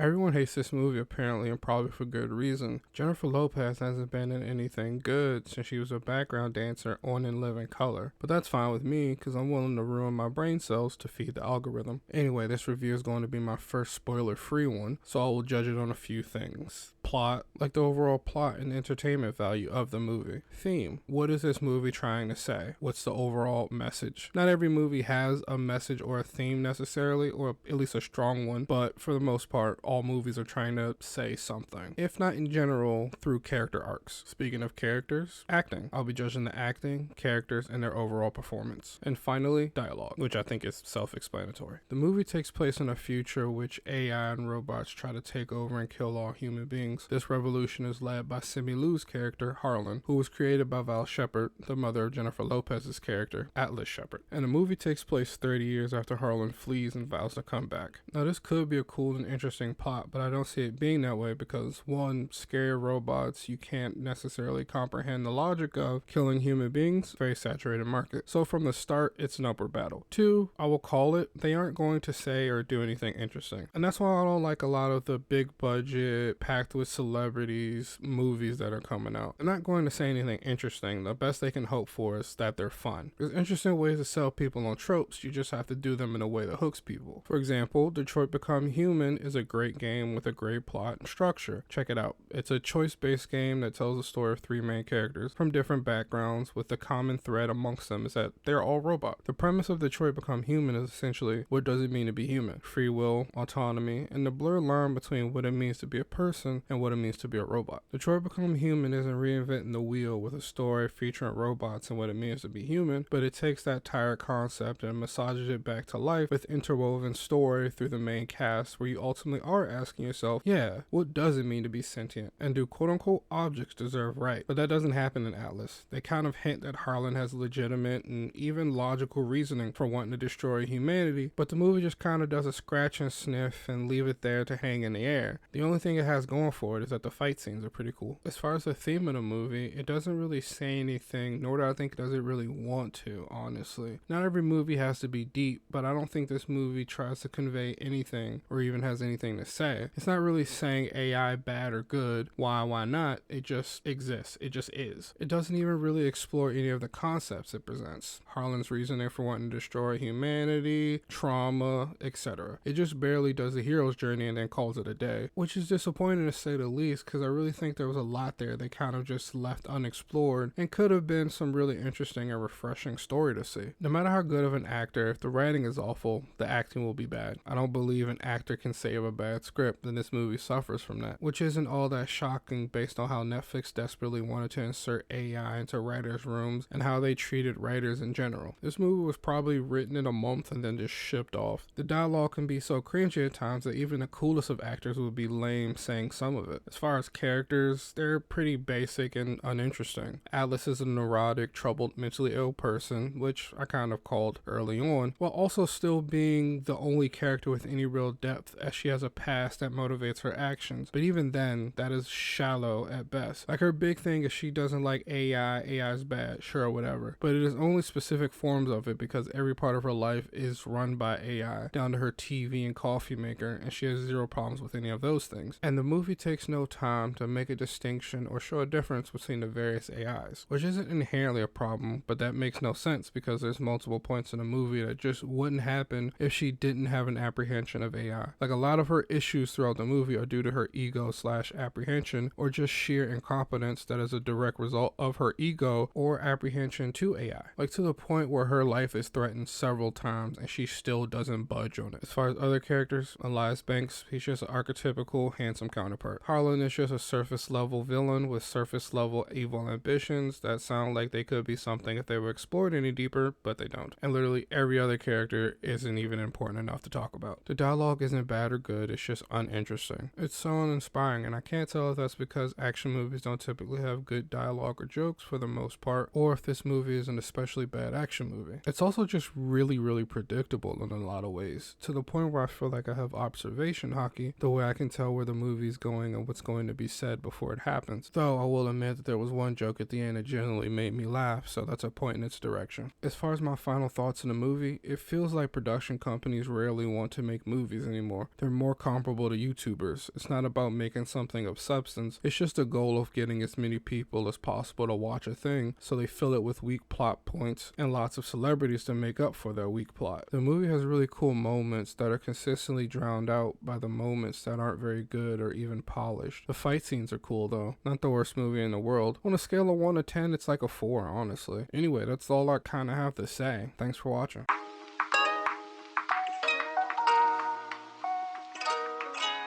Everyone hates this movie apparently, and probably for good reason. Jennifer Lopez hasn't been in anything good since she was a background dancer on In Living Color. But that's fine with me, because I'm willing to ruin my brain cells to feed the algorithm. Anyway, this review is going to be my first spoiler-free one, so I will judge it on a few things. Plot, like the overall plot and entertainment value of the movie. Theme, what is this movie trying to say? What's the overall message? Not every movie has a message or a theme necessarily, or at least a strong one, but for the most part, all movies are trying to say something. If not in general, through character arcs. Speaking of characters, acting. I'll be judging the acting, characters, and their overall performance. And finally, dialogue, which I think is self-explanatory. The movie takes place in a future which AI and robots try to take over and kill all human beings. This revolution is led by Simu Liu's character, Harlan, who was created by Val Shepard, the mother of Jennifer Lopez's character, Atlas Shepard. And the movie takes place 30 years after Harlan flees and vows to come back. Now this could be a cool and interesting plot, but I don't see it being that way because one, scary robots you can't necessarily comprehend the logic of killing human beings, very saturated market. So from the start, it's an upward battle. Two, I will call it, they aren't going to say or do anything interesting. And that's why I don't like a lot of the big budget, packed with celebrities movies that are coming out. They're not going to say anything interesting. The best they can hope for is that they're fun. There's interesting ways to sell people on tropes, you just have to do them in a way that hooks people. For example, Detroit Become Human is a great game with a great plot and structure. Check it out. It's a choice-based game that tells the story of three main characters from different backgrounds, with the common thread amongst them is that they're all robots. The premise of Detroit Become Human is essentially, what does it mean to be human? Free will, autonomy, and the blurred line between what it means to be a person and what it means to be a robot. Detroit Become Human isn't reinventing the wheel with a story featuring robots and what it means to be human, but it takes that tired concept and massages it back to life with interwoven story through the main cast, where you ultimately are asking yourself, yeah, what does it mean to be sentient? And do quote-unquote objects deserve right? But that doesn't happen in Atlas. They kind of hint that Harlan has legitimate and even logical reasoning for wanting to destroy humanity, but the movie just kind of does a scratch and sniff and leave it there to hang in the air. The only thing it has going for it is that the fight scenes are pretty cool. As far as the theme of the movie, it doesn't really say anything, nor do I think does it really want to, honestly. Not every movie has to be deep, but I don't think this movie tries to convey anything or even has anything to say. It's not really saying AI bad or good, why not, it just exists, it just is. It doesn't even really explore any of the concepts it presents. Harlan's reasoning for wanting to destroy humanity, trauma, etc. It just barely does the hero's journey and then calls it a day, which is disappointing to say the least, because I really think there was a lot there they kind of just left unexplored and could have been some really interesting and refreshing story to see. No matter how good of an actor, if the writing is awful, the acting will be bad. I don't believe an actor can save a bad script, and this movie suffers from that, which isn't all that shocking based on how Netflix desperately wanted to insert AI into writers' rooms and how they treated writers in general. This movie was probably written in a month and then just shipped off. The dialogue can be so cringy at times that even the coolest of actors would be lame saying some of it. As far as characters, they're pretty basic and uninteresting. Atlas is a neurotic, troubled, mentally ill person, which I kind of called early on, while also still being the only character with any real depth, as she has a past that motivates her actions. But even then, that is shallow at best. Like, her big thing is she doesn't like AI is bad, sure, whatever. But it is only specific forms of it because every part of her life is run by AI, down to her TV and coffee maker, and she has zero problems with any of those things. And the movie takes no time to make a distinction or show a difference between the various AIs, which isn't inherently a problem, but that makes no sense because there's multiple points in the movie that just wouldn't happen if she didn't have an apprehension of AI. Like, a lot of her issues throughout the movie are due to her ego/apprehension or just sheer incompetence that is a direct result of her ego or apprehension to AI. Like, to the point where her life is threatened several times and she still doesn't budge on it. As far as other characters, Elias Banks, he's just an archetypical handsome counterpart. Harlan is just a surface level villain with surface level evil ambitions that sound like they could be something if they were explored any deeper, but they don't. And literally every other character isn't even important enough to talk about. The dialogue isn't bad or good, it's just uninteresting. It's so uninspiring, and I can't tell if that's because action movies don't typically have good dialogue or jokes for the most part, or if this movie is an especially bad action movie. It's also just really predictable in a lot of ways, to the point where I feel like I have observation hockey, the way I can tell where the movie's going going and what's going to be said before it happens. Though I will admit that there was one joke at the end that genuinely made me laugh, so that's a point in its direction. As far as my final thoughts in the movie, it feels like production companies rarely want to make movies anymore. They're more comparable to YouTubers. It's not about making something of substance, it's just a goal of getting as many people as possible to watch a thing, so they fill it with weak plot points and lots of celebrities to make up for their weak plot. The movie has really cool moments that are consistently drowned out by the moments that aren't very good or even polished. The fight scenes are cool though, not the worst movie in the world. On a scale of 1 to 10, it's like a 4, honestly. Anyway, that's all I kinda have to say. Thanks for watching.